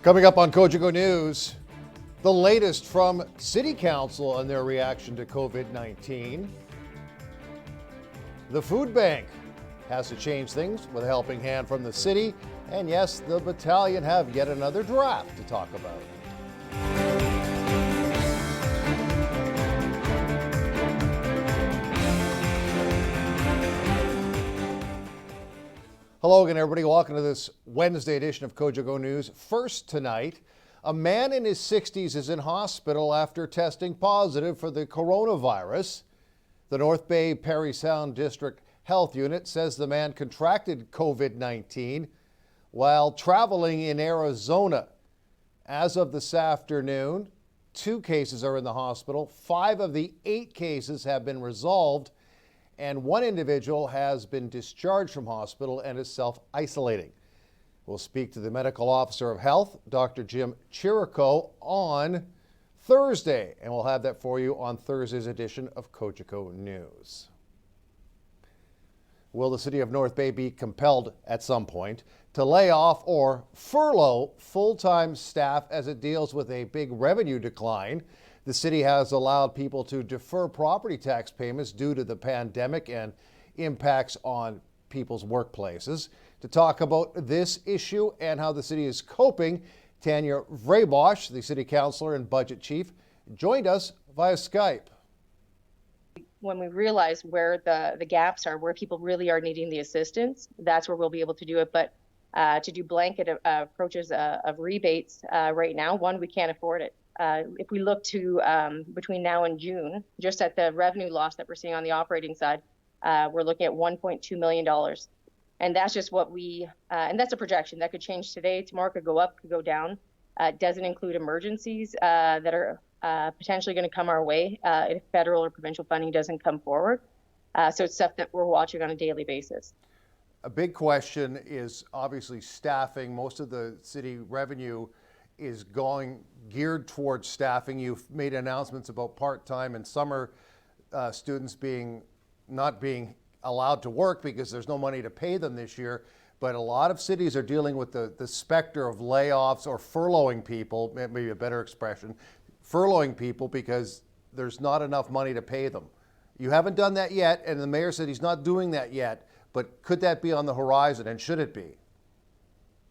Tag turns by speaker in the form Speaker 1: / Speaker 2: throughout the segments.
Speaker 1: Coming up on Cogeco News, the latest from City Council on their reaction to COVID-19. The food bank has to change things with a helping hand from the city. And yes, the battalion have yet another draft to talk about. Hello again, everybody. Welcome to this Wednesday edition of Cogeco News. First tonight, a man in his 60s is in hospital after testing positive for the coronavirus. The North Bay Parry Sound District Health Unit says the man contracted COVID-19 while traveling in Arizona. As of this afternoon, 2 cases are in the hospital. 5 of the 8 cases have been resolved, and 1 individual has been discharged from hospital and is self-isolating. We'll speak to the medical officer of health, Dr. Jim Chirico, on Thursday, and we'll have that for you on Thursday's edition of Cogeco News. Will the city of North Bay be compelled at some point to lay off or furlough full-time staff as it deals with a big revenue decline? The city has allowed people to defer property tax payments due to the pandemic and impacts on people's workplaces. To talk about this issue and how the city is coping, Tanya Vraybosch, the city councilor and budget chief, joined us via Skype.
Speaker 2: When we realize where the gaps are, where people really are needing the assistance, that's where we'll be able to do it. But to do blanket approaches of rebates right now, one, we can't afford it. If we look to between now and June, just at the revenue loss that we're seeing on the operating side, we're looking at $1.2 million. And that's just what and that's a projection. That could change today, tomorrow could go up, could go down. It doesn't include emergencies that are potentially going to come our way if federal or provincial funding doesn't come forward. So it's stuff that we're watching on a daily basis.
Speaker 1: A big question is obviously staffing. Most of the city revenue is geared towards staffing. You've made announcements about part-time and summer students not being allowed to work because there's no money to pay them this year. But a lot of cities are dealing with the specter of layoffs or furloughing people, maybe a better expression, furloughing people because there's not enough money to pay them. You haven't done that yet, and the mayor said he's not doing that yet, but could that be on the horizon, and should it be?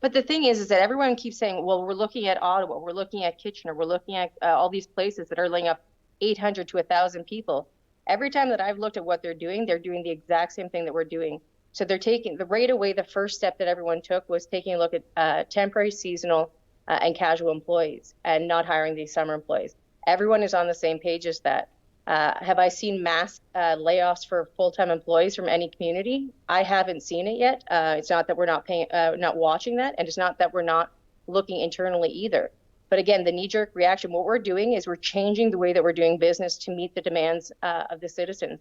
Speaker 2: But the thing is that everyone keeps saying, well, we're looking at Ottawa, we're looking at Kitchener, we're looking at all these places that are laying up 800 to 1,000 people. Every time that I've looked at what they're doing the exact same thing that we're doing. So they're taking right away. The first step that everyone took was taking a look at temporary, seasonal, and casual employees and not hiring these summer employees. Everyone is on the same page as that. Have I seen mass layoffs for full-time employees from any community? I haven't seen it yet. It's not that we're not watching that, and it's not that we're not looking internally either. But again, the knee-jerk reaction, what we're doing is we're changing the way that we're doing business to meet the demands of the citizens.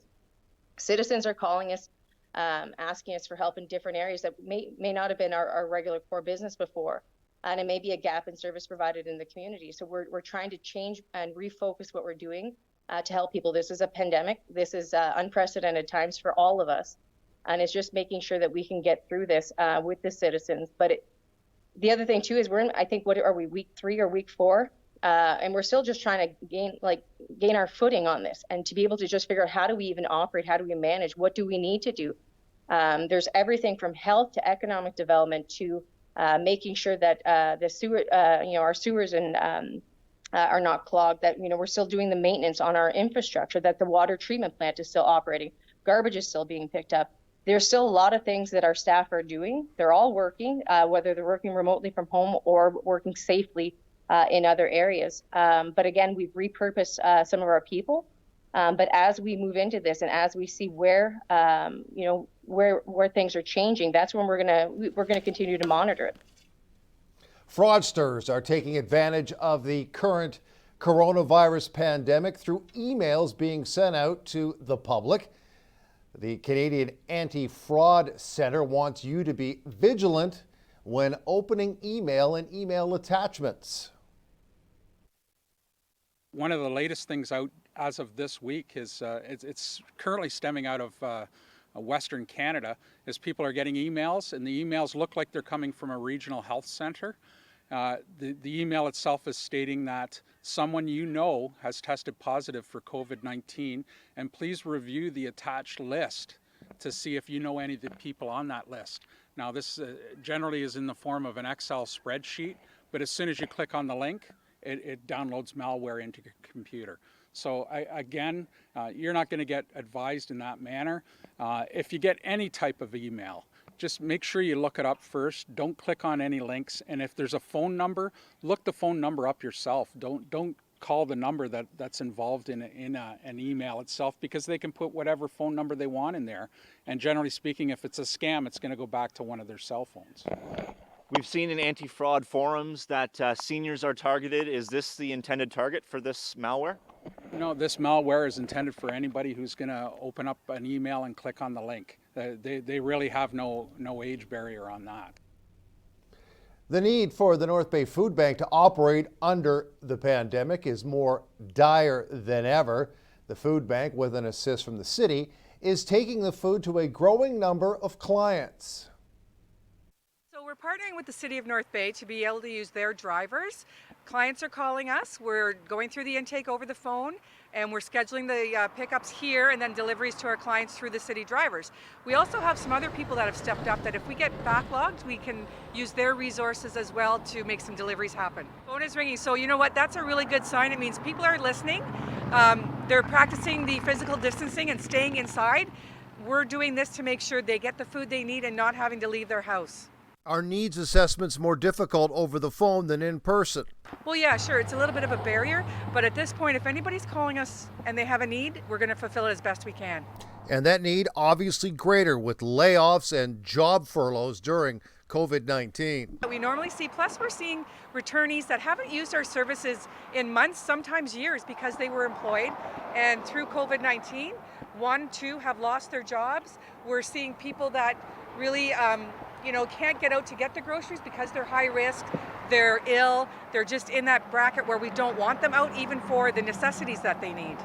Speaker 2: Citizens are calling us, asking us for help in different areas that may not have been our regular core business before. And it may be a gap in service provided in the community. So we're trying to change and refocus what we're doing to help people. This is a pandemic. This is unprecedented times for all of us. And it's just making sure that we can get through this with the citizens. But the other thing too is we're in, I think, what are we, week 3 or week 4? And we're still just trying to gain our footing on this and to be able to just figure out how do we even operate? How do we manage? What do we need to do? There's everything from health to economic development to making sure that the sewer, our sewers and are not clogged, that, we're still doing the maintenance on our infrastructure, that the water treatment plant is still operating, garbage is still being picked up. There's still a lot of things that our staff are doing. They're all working, whether they're working remotely from home or working safely in other areas. But again, we've repurposed some of our people. But as we move into this and as we see where things are changing, that's when we're gonna continue to monitor it.
Speaker 1: Fraudsters are taking advantage of the current coronavirus pandemic through emails being sent out to the public. The Canadian Anti-Fraud Centre wants you to be vigilant when opening email and email attachments.
Speaker 3: One of the latest things out as of this week is it's currently stemming out of Western Canada, is people are getting emails, and the emails look like they're coming from a regional health center, The email itself is stating that someone you know has tested positive for COVID-19, and please review the attached list to see if you know any of the people on that list. Now, this generally is in the form of an Excel spreadsheet, but as soon as you click on the link, it downloads malware into your computer. So again, you're not going to get advised in that manner. If you get any type of email, just make sure you look it up first. Don't click on any links. And if there's a phone number, look the phone number up yourself. Don't call the number that's involved in an email itself, because they can put whatever phone number they want in there. And generally speaking, if it's a scam, it's going to go back to one of their cell phones.
Speaker 4: We've seen in anti-fraud forums that seniors are targeted. Is this the intended target for this malware?
Speaker 3: No, this malware is intended for anybody who's going to open up an email and click on the link. They really have no age barrier on that.
Speaker 1: The need for the North Bay Food Bank to operate under the pandemic is more dire than ever. The food bank, with an assist from the city, is taking the food to a growing number of clients.
Speaker 5: So we're partnering with the City of North Bay to be able to use their drivers. Clients are calling us. We're going through the intake over the phone, and we're scheduling the pickups here and then deliveries to our clients through the city drivers. We also have some other people that have stepped up that if we get backlogged, we can use their resources as well to make some deliveries happen. Phone is ringing, so you know what? That's a really good sign. It means people are listening. They're practicing the physical distancing and staying inside. We're doing this to make sure they get the food they need and not having to leave their house.
Speaker 1: Are needs assessments more difficult over the phone than in person?
Speaker 5: Well, yeah, sure. It's a little bit of a barrier, but at this point, if anybody's calling us and they have a need, we're going to fulfill it as best we can.
Speaker 1: And that need obviously greater with layoffs and job furloughs during COVID-19.
Speaker 5: We normally see, plus we're seeing returnees that haven't used our services in months, sometimes years, because they were employed. And through COVID-19, 1, 2 have lost their jobs. We're seeing people that really can't get out to get the groceries because they're high risk, they're ill, they're just in that bracket where we don't want them out even for the necessities that they need.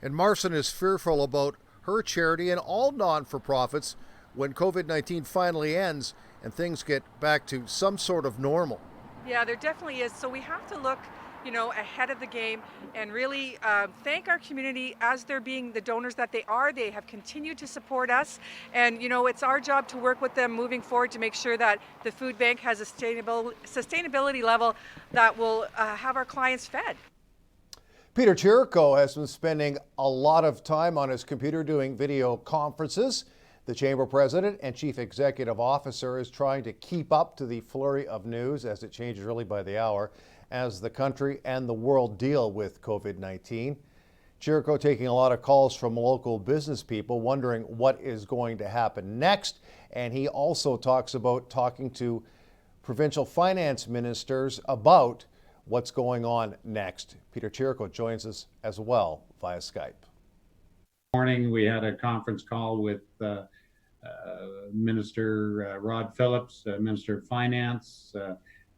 Speaker 1: And Marson is fearful about her charity and all non-for-profits when COVID-19 finally ends and things get back to some sort of normal.
Speaker 5: Yeah, there definitely is. So we have to look ahead of the game and really thank our community as they're being the donors that they are. They have continued to support us, and it's our job to work with them moving forward to make sure that the food bank has a sustainability level that will have our clients fed.
Speaker 1: Peter Chirico has been spending a lot of time on his computer doing video conferences. The Chamber President and Chief Executive Officer is trying to keep up to the flurry of news as it changes really by the hour as the country and the world deal with COVID-19. Chirico taking a lot of calls from local business people wondering what is going to happen next. And he also talks about talking to provincial finance ministers about what's going on next. Peter Chirico joins us as well via Skype.
Speaker 6: Morning, we had a conference call with Minister Rod Phillips, Minister of Finance,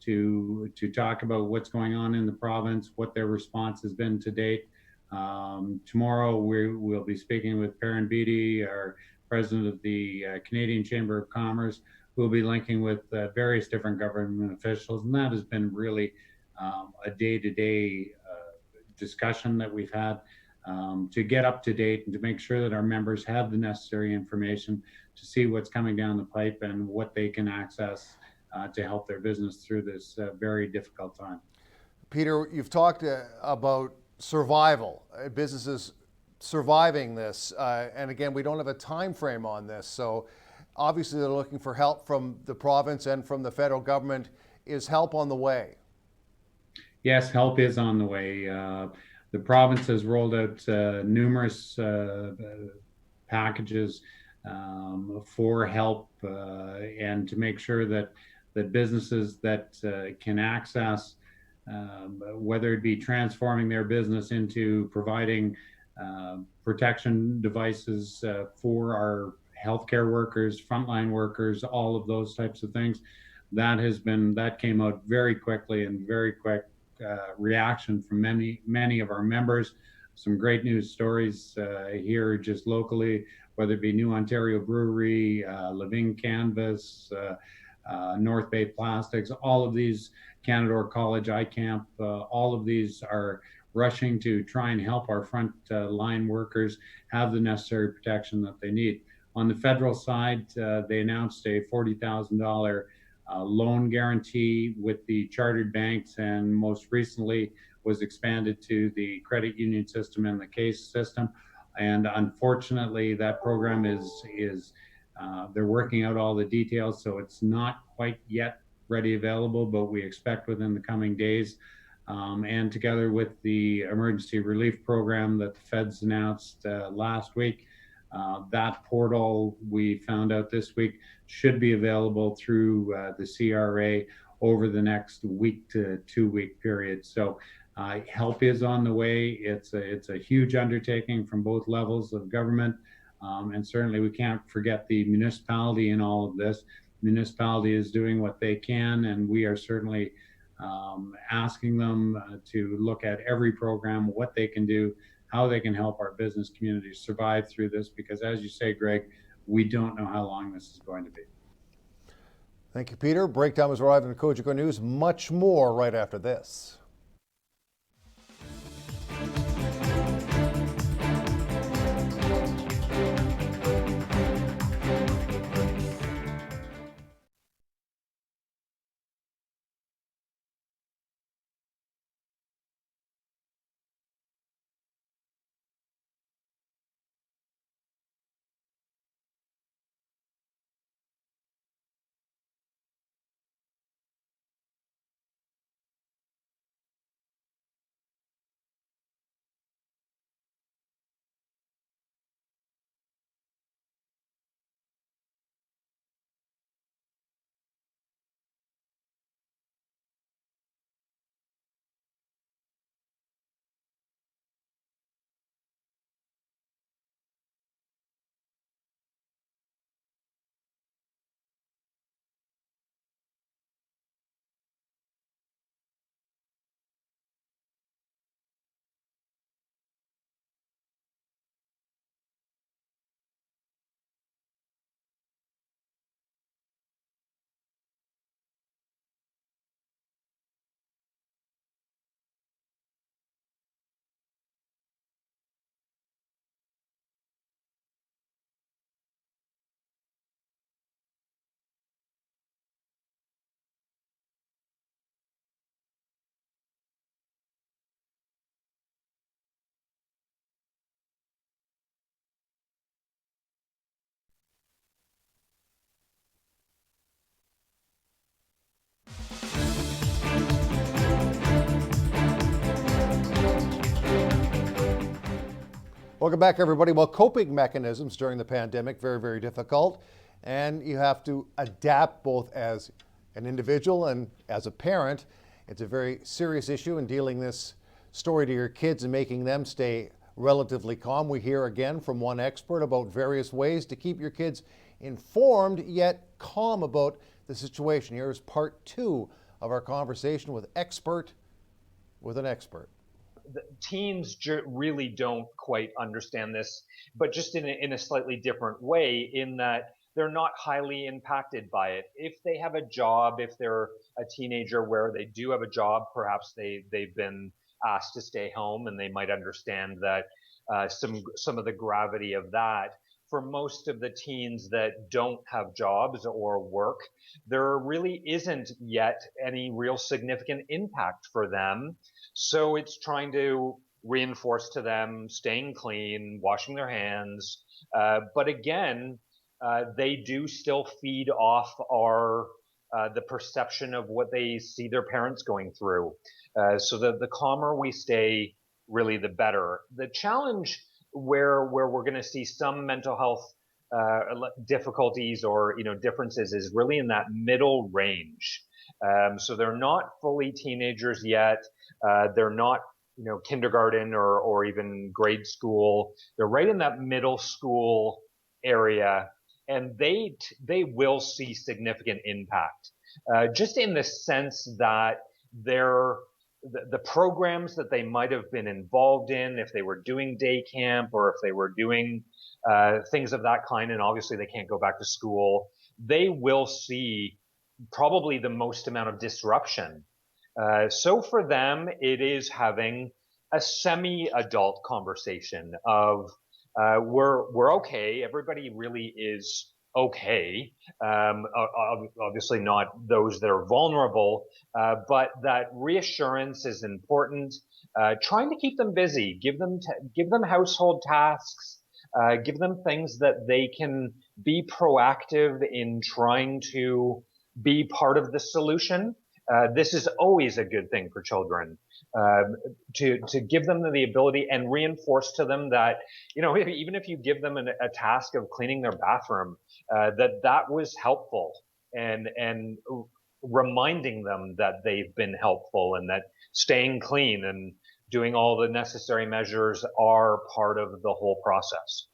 Speaker 6: to talk about what's going on in the province, what their response has been to date. Tomorrow we'll be speaking with Perrin Beatty, our president of the Canadian Chamber of Commerce, who will be linking with various different government officials, and that has been really a day-to-day discussion that we've had to get up to date and to make sure that our members have the necessary information to see what's coming down the pipe and what they can access to help their business through this very difficult time.
Speaker 1: Peter, you've talked about survival, businesses surviving this, and again, we don't have a time frame on this, so obviously they're looking for help from the province and from the federal government. Is help on the way?
Speaker 6: Yes, help is on the way. The province has rolled out numerous packages for help and to make sure that businesses that can access, whether it be transforming their business into providing protection devices for our healthcare workers, frontline workers, all of those types of things, that came out very quickly and very quick reaction from many of our members. Some great news stories here just locally, whether it be New Ontario Brewery, Living Canvas, North Bay Plastics, all of these, Canadore College, iCamp, all of these are rushing to try and help our front line workers have the necessary protection that they need. On the federal side, they announced a $40,000 loan guarantee with the chartered banks, and most recently was expanded to the credit union system and the CASE system. And unfortunately, that program is they're working out all the details, so it's not quite yet ready available, but we expect within the coming days. And together with the emergency relief program that the feds announced last week, that portal, we found out this week, should be available through the CRA over the next week to 2-week period. So help is on the way. It's a huge undertaking from both levels of government. And certainly we can't forget the municipality in all of this. Municipality is doing what they can, and we are certainly asking them to look at every program, what they can do, how they can help our business communities survive through this, because as you say, Greg, we don't know how long this is going to be.
Speaker 1: Thank you, Peter. Breakdown has arrived in Cogeco News. Much more right after this. Welcome back, everybody. Well, coping mechanisms during the pandemic, very, very difficult. And you have to adapt both as an individual and as a parent. It's a very serious issue in dealing this story to your kids and making them stay relatively calm. We hear again from one expert about various ways to keep your kids informed yet calm about the situation. Here is part 2 of our conversation with an expert.
Speaker 7: The teens really don't quite understand this, but just in a slightly different way, in that they're not highly impacted by it. If they have a job, if they're a teenager where they do have a job, perhaps they've been asked to stay home, and they might understand that some of the gravity of that. For most of the teens that don't have jobs or work, there really isn't yet any real significant impact for them. So it's trying to reinforce to them staying clean, washing their hands. But again, they do still feed off the perception of what they see their parents going through. So the calmer we stay, really the better. The challenge where we're going to see some mental health difficulties or differences is really in that middle range. So they're not fully teenagers yet. They're not kindergarten or even grade school. They're right in that middle school area, and they will see significant impact, just in the sense that the programs that they might have been involved in, if they were doing day camp or if they were doing things of that kind, and obviously they can't go back to school, they will see probably the most amount of disruption. So for them, it is having a semi-adult conversation of we're okay. Everybody really is okay. Obviously, not those that are vulnerable, but that reassurance is important. Trying to keep them busy, give them household tasks, give them things that they can be proactive in trying to be part of the solution. This is always a good thing for children, to give them the ability and reinforce to them that, even if you give them a task of cleaning their bathroom, that was helpful, and reminding them that they've been helpful and that staying clean and doing all the necessary measures are part of the whole process.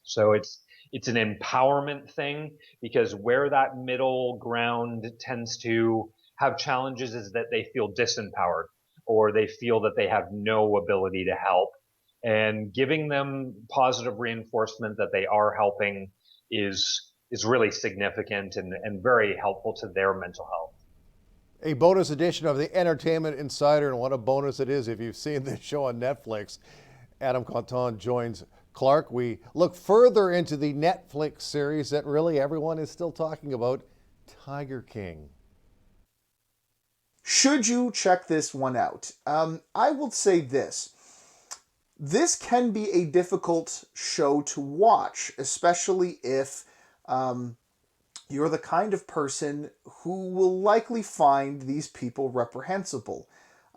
Speaker 7: So it's an empowerment thing, because where that middle ground tends to have challenges is that they feel disempowered, or they feel that they have no ability to help. And giving them positive reinforcement that they are helping is really significant and very helpful to their mental health.
Speaker 1: A bonus edition of the Entertainment Insider, and what a bonus it is if you've seen this show on Netflix. Adam Conton joins Clark. We look further into the Netflix series that really everyone is still talking about, Tiger King.
Speaker 8: Should you check this one out? I will say this. This can be a difficult show to watch, especially if you're the kind of person who will likely find these people reprehensible.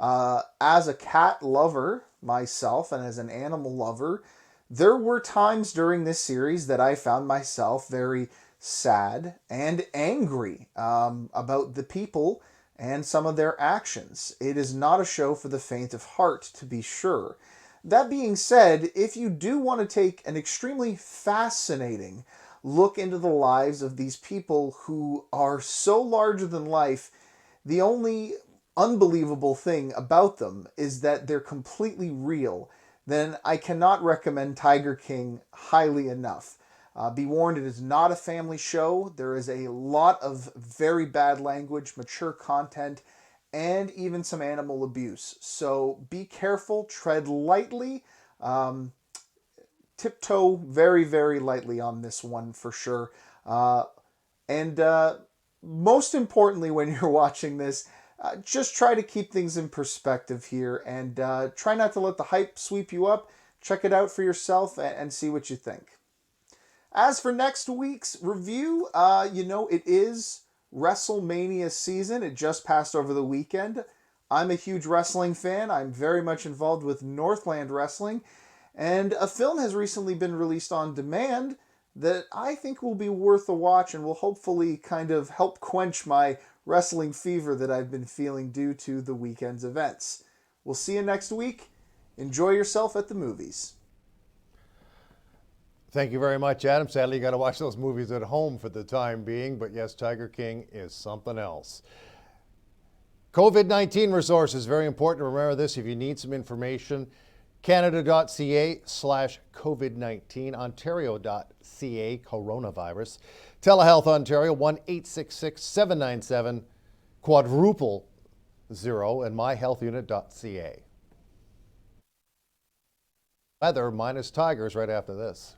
Speaker 8: As a cat lover myself and as an animal lover, there were times during this series that I found myself very sad and angry about the people and some of their actions. It is not a show for the faint of heart, to be sure. That being said, if you do want to take an extremely fascinating look into the lives of these people who are so larger than life, the only unbelievable thing about them is that they're completely real, then I cannot recommend Tiger King highly enough. Be warned, it is not a family show. There is a lot of very bad language, mature content, and even some animal abuse. So be careful, tread lightly, tiptoe very, very lightly on this one for sure. And most importantly, when you're watching this, just try to keep things in perspective here, and try not to let the hype sweep you up. Check it out for yourself and see what you think. As for next week's review, it is WrestleMania season. It just passed over the weekend. I'm a huge wrestling fan. I'm very much involved with Northland Wrestling. And a film has recently been released on demand that I think will be worth a watch and will hopefully kind of help quench my wrestling fever that I've been feeling due to the weekend's events. We'll see you next week. Enjoy yourself at the movies.
Speaker 1: Thank you very much, Adam. Sadly, you got to watch those movies at home for the time being, but yes, Tiger King is something else. COVID-19 resources, very important to remember this if you need some information. Canada.ca/COVID-19, Ontario.ca coronavirus, Telehealth Ontario 1-866-797-000, and myhealthunit.ca. Weather minus Tigers right after this.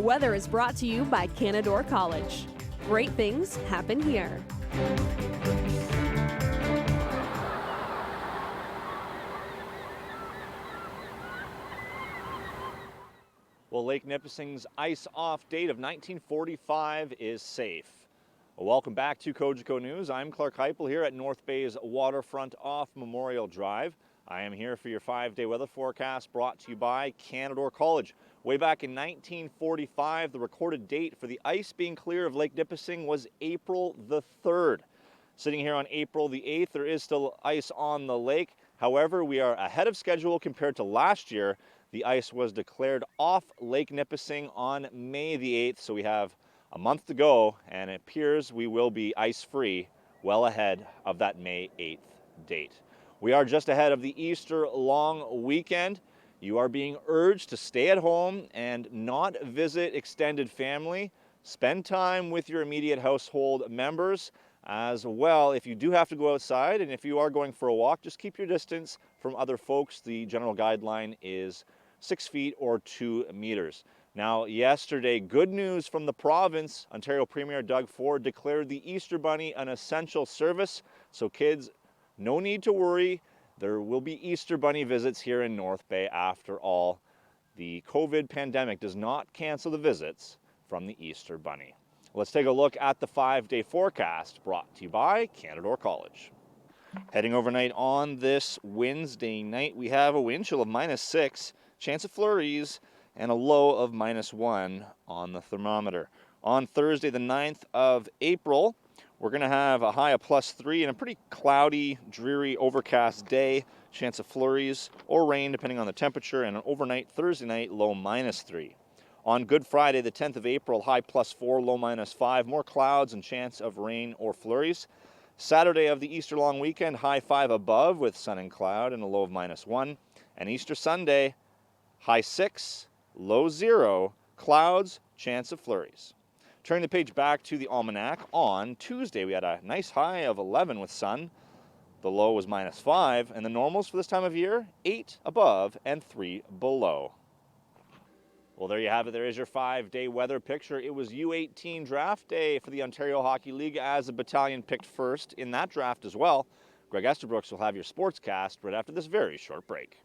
Speaker 9: Weather is brought to you by Canadore College. Great things happen here.
Speaker 4: Well, Lake Nipissing's ice-off date of 1945 is safe. Well, welcome back to Cogeco News. I'm Clark Heipel here at North Bay's waterfront off Memorial Drive. I am here for your 5-day weather forecast brought to you by Canadore College. Way back in 1945, the recorded date for the ice being clear of Lake Nipissing was April the 3rd. Sitting here on April the 8th, there is still ice on the lake. However, we are ahead of schedule compared to last year. The ice was declared off Lake Nipissing on May the 8th, so we have a month to go, and it appears we will be ice-free well ahead of that May 8th date. We are just ahead of the Easter long weekend. You are being urged to stay at home and not visit extended family. Spend time with your immediate household members. As well, if you do have to go outside and if you are going for a walk, just keep your distance from other folks. The general guideline is 6 feet or 2 meters. Now, yesterday, good news from the province. Ontario Premier Doug Ford declared the Easter Bunny an essential service. So kids, no need to worry. There will be Easter Bunny visits here in North Bay after all. The COVID pandemic does not cancel the visits from the Easter Bunny. Let's take a look at the 5-day forecast brought to you by Canadore College. Heading overnight on this Wednesday night, we have a wind chill of -6, chance of flurries, and a low of -1 on the thermometer. On Thursday, the 9th of April, we're going to have a high of +3 and a pretty cloudy, dreary, overcast day. Chance of flurries or rain depending on the temperature, and an overnight Thursday night low -3. On Good Friday, the 10th of April, high +4, low -5, more clouds and chance of rain or flurries. Saturday of the Easter long weekend, high 5 above with sun and cloud and a low of -1. And Easter Sunday, high 6, low 0, clouds, chance of flurries. Turning the page back to the almanac, on Tuesday we had a nice high of 11 with sun. The low was -5, and the normals for this time of year, 8 above and 3 below. Well, there you have it. There is your 5-day weather picture. It was U18 draft day for the Ontario Hockey League as a battalion picked first in that draft as well. Greg Esterbrooks will have your sportscast right after this very short break.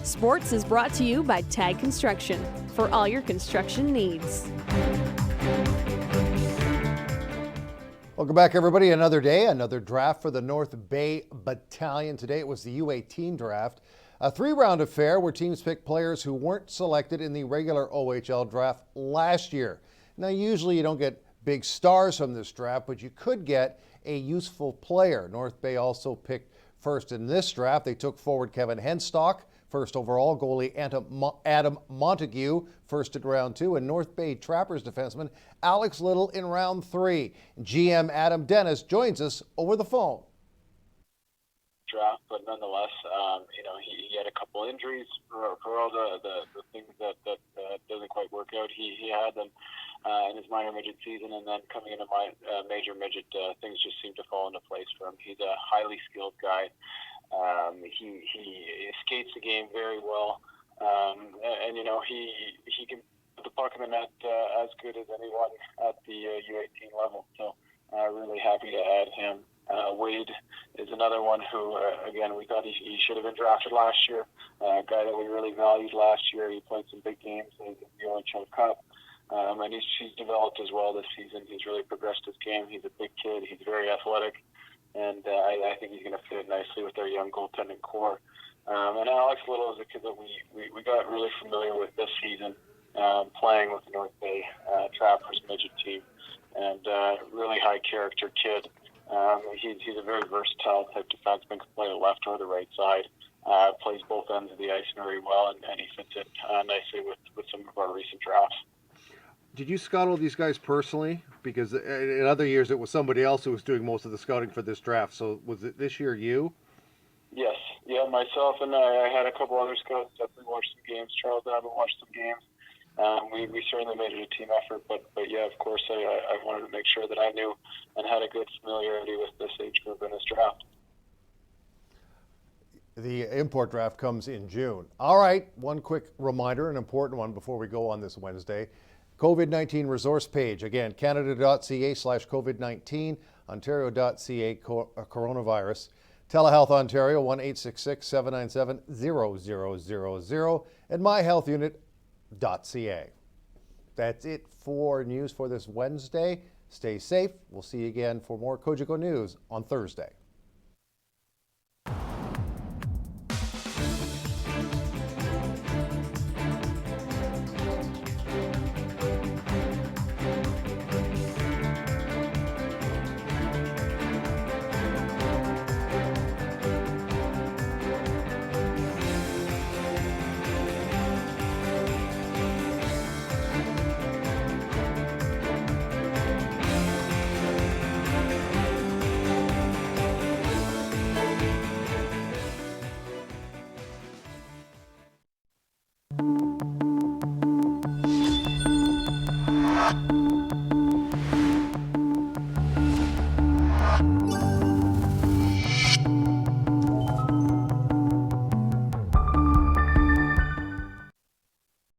Speaker 9: Sports is brought to you by Tag Construction for all your construction needs.
Speaker 1: Welcome back, everybody. Another day, another draft for the North Bay Battalion. Today it was the U18 draft, a 3-round affair where teams picked players who weren't selected in the regular OHL draft last year. Now, usually you don't get big stars from this draft, but you could get a useful player. North Bay also picked first in this draft. They took forward Kevin Henstock First overall, goalie Adam Montague, first in round 2, and North Bay Trappers defenseman Alex Little in round 3. GM Adam Dennis joins us over the phone.
Speaker 10: Draft, but nonetheless, he had a couple injuries for all the things that doesn't quite work out. He had them in his minor midget season, and then coming into my major midget, things just seemed to fall into place for him. He's a highly skilled guy. He skates the game very well, and he can put the puck in the net as good as anyone at the U18 level. So really happy to add him. Wade is another one who, again, we thought he should have been drafted last year. A guy that we really valued last year. He played some big games in the OHL Cup, and he's developed as well this season. He's really progressed his game. He's a big kid. He's very athletic, and I think he's going to fit nicely with our young goaltending core. And Alex Little is a kid that we got really familiar with this season, playing with the North Bay Trappers midget team, and really high character kid. He's a very versatile type defenseman, can play the left or the right side. Plays both ends of the ice very well, and he fits in nicely with some of our recent drafts.
Speaker 1: Did you scout all these guys personally? Because in other years it was somebody else who was doing most of the scouting for this draft. So was it this year you?
Speaker 10: Yes. Yeah, myself and I had a couple other scouts. Definitely watched some games. Charles and I watched some games. We certainly made it a team effort, but yeah, of course, I wanted to make sure that I knew and had a good familiarity with this age group in this draft.
Speaker 1: The import draft comes in June. All right, one quick reminder, an important one before we go on this Wednesday. COVID-19 resource page. Again, canada.ca/COVID-19, ontario.ca coronavirus. Telehealth Ontario, 1-866-797-0000, and myhealthunit.ca. That's it for news for this Wednesday. Stay safe. We'll see you again for more Cogeco News on Thursday.